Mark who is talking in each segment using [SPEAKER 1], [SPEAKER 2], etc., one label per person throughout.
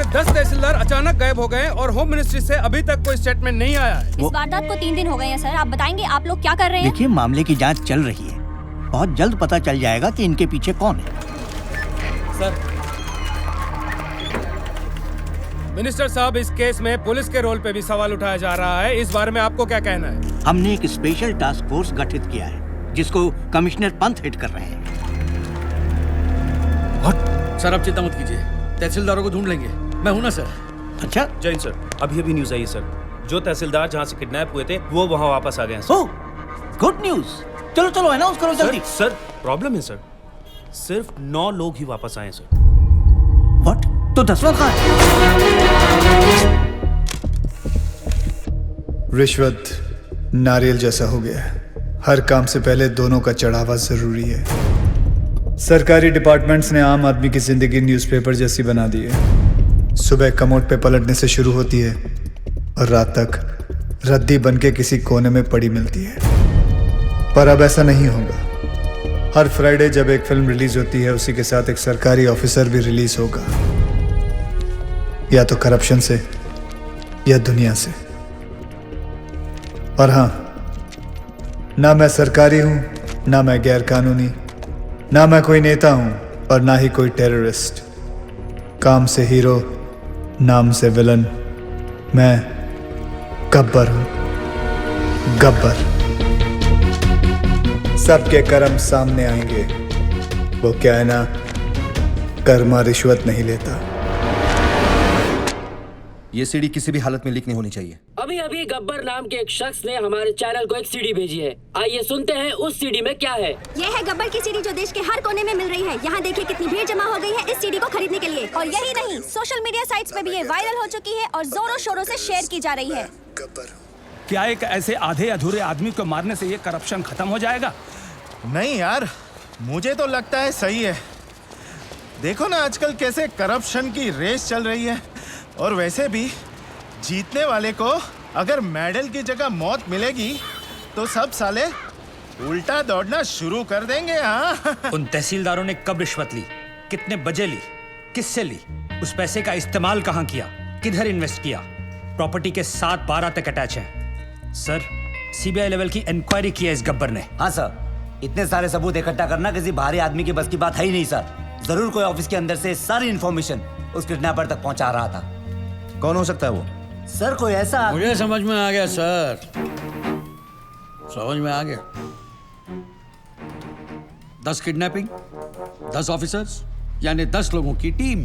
[SPEAKER 1] 10 तहसीलदार अचानक गायब हो गए और होम मिनिस्ट्री से अभी तक कोई स्टेटमेंट नहीं आया है।
[SPEAKER 2] इस वारदात को 3 दिन हो गए हैं सर। आप बताएंगे आप लोग क्या कर रहे हैं?
[SPEAKER 3] देखिए, मामले की जांच चल रही है। बहुत जल्द पता चल जाएगा कि इनके पीछे कौन है।
[SPEAKER 1] सर, मिनिस्टर साहब, इस केस में पुलिस के रोल पे भी सवाल उठाया जा रहा है। इस बारे में आपको क्या कहना है?
[SPEAKER 3] हमने एक स्पेशल टास्क फोर्स गठित किया है जिसको कमिश्नर पंत हेड कर रहे हैं।
[SPEAKER 4] सर आप चिंता मत कीजिए, तहसीलदारों को ढूंढ लेंगे। मैं हूं ना सर।
[SPEAKER 3] अच्छा,
[SPEAKER 5] जैन सर, अभी न्यूज आई है सर। जो तहसीलदार जहाँ से किडनैप हुए थे वो वहाँ वापस आ गए हैं सर।
[SPEAKER 3] Good news. चलो चलो अनाउंस करो जल्दी।
[SPEAKER 5] सर प्रॉब्लम है सर, सिर्फ 9 लोग ही वापस आए सर।
[SPEAKER 3] व्हाट? तो 10वां कहाँ है?
[SPEAKER 6] रिश्वत नारियल जैसा हो गया है। हर काम से पहले दोनों का चढ़ावा जरूरी है। सरकारी डिपार्टमेंट्स ने आम आदमी की जिंदगी न्यूज़पेपर जैसी बना दी है। सुबह कमोड पे पलटने से शुरू होती है और रात तक रद्दी बनके किसी कोने में पड़ी मिलती है। पर अब ऐसा नहीं होगा। हर फ्राइडे जब एक फिल्म रिलीज होती है उसी के साथ एक सरकारी ऑफिसर भी रिलीज होगा, या तो करप्शन से या दुनिया से। और हाँ, ना मैं सरकारी हूं, ना मैं गैर कानूनी, ना मैं कोई नेता हूं और ना ही कोई टेररिस्ट। काम से हीरो, नाम से विलन। मैं गब्बर हूं, गब्बर। सबके कर्म सामने आएंगे। वो क्या है ना, कर्मा रिश्वत नहीं लेता।
[SPEAKER 7] ये सीडी किसी भी हालत में लीक नहीं होनी चाहिए।
[SPEAKER 8] अभी अभी गब्बर नाम के एक शख्स ने हमारे चैनल को एक सीडी भेजी है। आइए सुनते हैं उस सीडी में क्या है।
[SPEAKER 2] ये है गब्बर की सीडी जो देश के हर कोने में मिल रही है। यहाँ देखिए कितनी भीड़ जमा हो गई है इस सीडी को खरीदने के लिए। और यही नहीं, सोशल मीडिया साइट्स पे भी ये वायरल हो चुकी है और जोरों शोरों से शेयर की जा रही है।
[SPEAKER 4] क्या एक ऐसे आधे अधूरे आदमी को मारने से ये करप्शन खत्म हो जाएगा?
[SPEAKER 9] नहीं यार, मुझे तो लगता है सही है। देखो ना आजकल कैसे करप्शन की रेस चल रही है। और वैसे भी जीतने वाले को अगर मेडल की जगह मौत मिलेगी तो सब साले उल्टा दौड़ना शुरू कर देंगे। हाँ
[SPEAKER 10] उन तहसीलदारों ने कब रिश्वत ली, कितने बजे ली, किससे ली, उस पैसे का इस्तेमाल कहाँ किया, किधर इन्वेस्ट किया? प्रॉपर्टी के 7-12 तक अटैच है। सर, सीबीआई लेवल की इंक्वायरी की है इस गब्बर ने।
[SPEAKER 11] हाँ सर, इतने सारे सबूत इकट्ठा करना किसी बाहरी आदमी के बस की बात है ही नहीं सर। जरूर कोई ऑफिस के अंदर से सारी इन्फॉर्मेशन उस किडनैपर तक पहुंचा रहा था।
[SPEAKER 7] कौन हो सकता है वो?
[SPEAKER 11] सर कोई ऐसा,
[SPEAKER 4] मुझे समझ में आ गया सर, समझ में आ गया। 10 किडनैपिंग, 10 ऑफिसर्स, यानी 10 लोगों की टीम।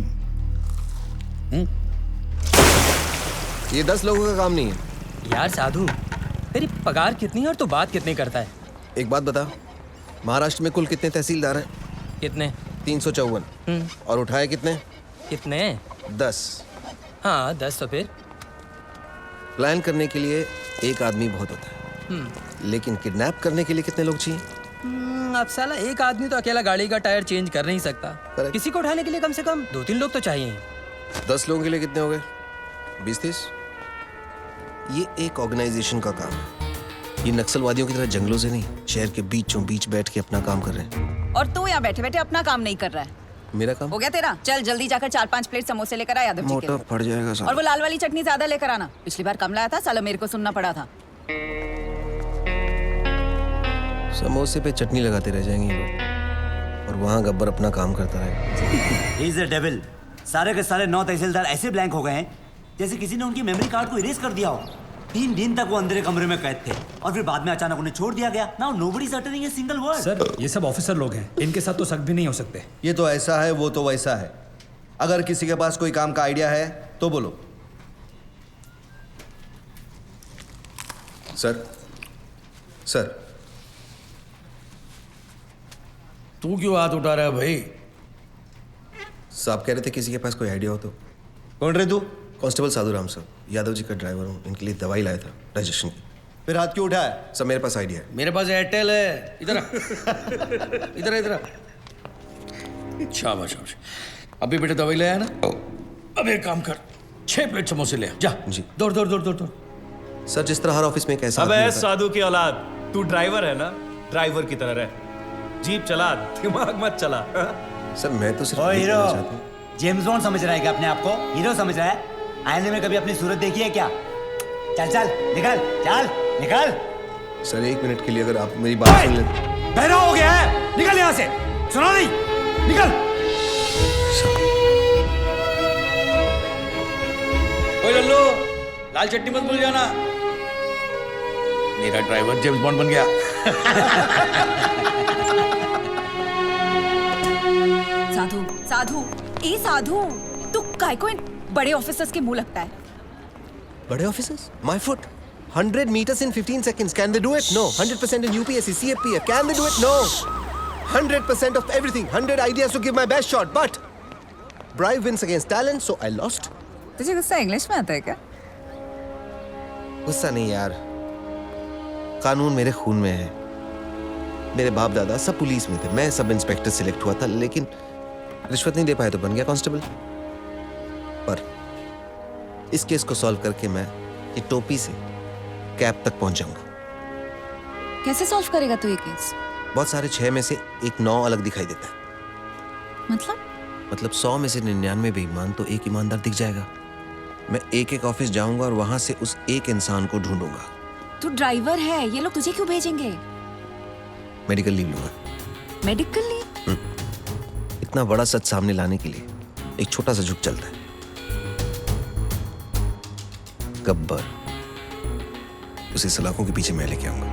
[SPEAKER 7] ये 10 लोगों का काम नहीं है
[SPEAKER 8] यार साधु, तेरी पगार कितनी है और तू बात कितनी करता है?
[SPEAKER 7] एक बात बता, महाराष्ट्र में कुल कितने तहसीलदार हैं?
[SPEAKER 8] कितने?
[SPEAKER 7] 354। और उठाए कितने?
[SPEAKER 8] कितने?
[SPEAKER 7] 10।
[SPEAKER 8] हाँ 10। तो फिर
[SPEAKER 7] प्लान करने के लिए एक आदमी बहुत होता है, लेकिन किडनैप करने के लिए कितने लोग चाहिए?
[SPEAKER 8] अब साला एक आदमी तो अकेला गाड़ी का टायर चेंज कर नहीं सकता। किसी को उठाने के लिए कम से कम 2-3 लोग तो चाहिए।
[SPEAKER 7] 10 लोगों के लिए कितने हो गए? 20-30। ये एक ऑर्गेनाइजेशन का काम है। ये नक्सलवादियों की तरह जंगलों से नहीं, शहर के बीचों बीच बैठ के अपना काम कर रहे हैं।
[SPEAKER 12] और तू यहाँ बैठे बैठे अपना काम नहीं कर रहा है।
[SPEAKER 7] मेरा काम
[SPEAKER 12] हो गया तेरा? चल जल्दी जाकर 4-5 प्लेट समोसे लेकर आ यादव जी के
[SPEAKER 7] मोटा
[SPEAKER 12] लिए।
[SPEAKER 7] पड़ जाएगा साला।
[SPEAKER 12] और वो लाल वाली चटनी ज्यादा लेकर आना। पिछली बार कम लाया था, साला मेरे को सुनना पड़ा था।
[SPEAKER 7] समोसे पे चटनी लगाते रह जाएंगे ये लोग, और वहाँ गब्बर अपना काम करता रहेगा।
[SPEAKER 11] He is a devil। सारे के सारे 9 तहसीलदार ऐसे ब्लैंक हो गए हैं जैसे किसी ने उनकी मेमोरी कार्ड को इरेज कर दिया हो। 3 दिन तक वो अंधेरे कमरे में कैद थे और फिर बाद में अचानक उन्हें छोड़ दिया गया। Now nobody is uttering a single word.
[SPEAKER 10] Sir, ये सब ऑफिसर लोग हैं, इनके साथ तो शक भी नहीं हो सकते।
[SPEAKER 7] ये तो ऐसा है, वो तो वैसा है। अगर किसी के पास कोई काम का आइडिया है तो बोलो।
[SPEAKER 13] सर, सर,
[SPEAKER 4] तू क्यों हाथ उठा रहा है भाई?
[SPEAKER 7] साहब कह रहे थे किसी के पास कोई आइडिया हो तो। कौन रहे तू? कांस्टेबल साधु राम साहब, यादव जी का ड्राइवर हूँ। इनके लिए दवाई लाया था रजिस्ट्रेशन की। फिर हाथ क्यों उठाया? सब मेरे पास आइडिया है।
[SPEAKER 4] मेरे पास एयरटेल है। इधर आ। इधर इधर। शाबाश शाबाश। अभी बेटे दवाई ले आया ना? अब एक काम कर, 6 प्लेट समोसे ले आ। जा
[SPEAKER 7] जी।
[SPEAKER 4] दौड़ दौड़ दौड़ दौड़ दौड़।
[SPEAKER 7] सर, जिस तरह हर ऑफिस में कैसा
[SPEAKER 5] अबे साधु की औलाद, तू ड्राइवर है ना, ड्राइवर की तरह रह। जीप चला, दिमाग मत चला।
[SPEAKER 7] सर मैं तो सिर्फ
[SPEAKER 11] ओ हीरो, जेम्स बॉन्ड समझ रहा है क्या अपने आप को? हीरो समझ रहा है? आईने में कभी अपनी सूरत देखी है क्या? चल चल निकल, चल निकल।
[SPEAKER 7] सर 1 मिनट के लिए अगर आप मेरी बात सुन लें।
[SPEAKER 10] बहरा हो गया है, निकल यहाँ से, सुना नहीं, निकल।
[SPEAKER 4] ओए लल्लू, लाल चट्टी मत भूल जाना। मेरा ड्राइवर जेम्स बॉन्ड बन गया।
[SPEAKER 12] साधु साधु ए साधु, तू काय को इन बड़े ऑफिसर्स के मुंह लगता है?
[SPEAKER 7] बड़े officers? My foot. 100 meters in 15 seconds. Can they do it? No. 100% in UPSC, CFPF. Can they do it? No. 100% of everything. 100 ideas to give my best shot. But bribe wins against talent, so I lost.
[SPEAKER 12] तुझे गुस्सा English में आता है क्या?
[SPEAKER 7] गुस्सा नहीं यार, कानून मेरे खून में है। मेरे बाप दादा सब पुलिस में थे, मैं सब इंस्पेक्टर सिलेक्ट हुआ था, लेकिन रिश्वत नहीं दे पाए तो बन गया कांस्टेबल। पर इस केस को सॉल्व करके मैं ये टोपी से कैप तक पहुंच जाऊंगा।
[SPEAKER 12] कैसे सॉल्व करेगा तू ये केस?
[SPEAKER 7] बहुत सारे 6 में से एक 9 अलग दिखाई देता है। मतलब 100 में से 99 बेईमान तो एक ईमानदार दिख जाएगा। मैं एक ऑफिस जाऊंगा और वहां से उस एक इंसान को ढूंढूंगा।
[SPEAKER 12] तू ड्राइवर है, ये लोग तुझे क्यों भेजेंगे?
[SPEAKER 7] मेडिकल लीव लूंगा।
[SPEAKER 12] Medical leave?
[SPEAKER 7] इतना बड़ा सच सामने लाने के लिए एक छोटा सा झुक चलता है। गब्बर, उसे सलाखों के पीछे मैं लेके आऊंगा।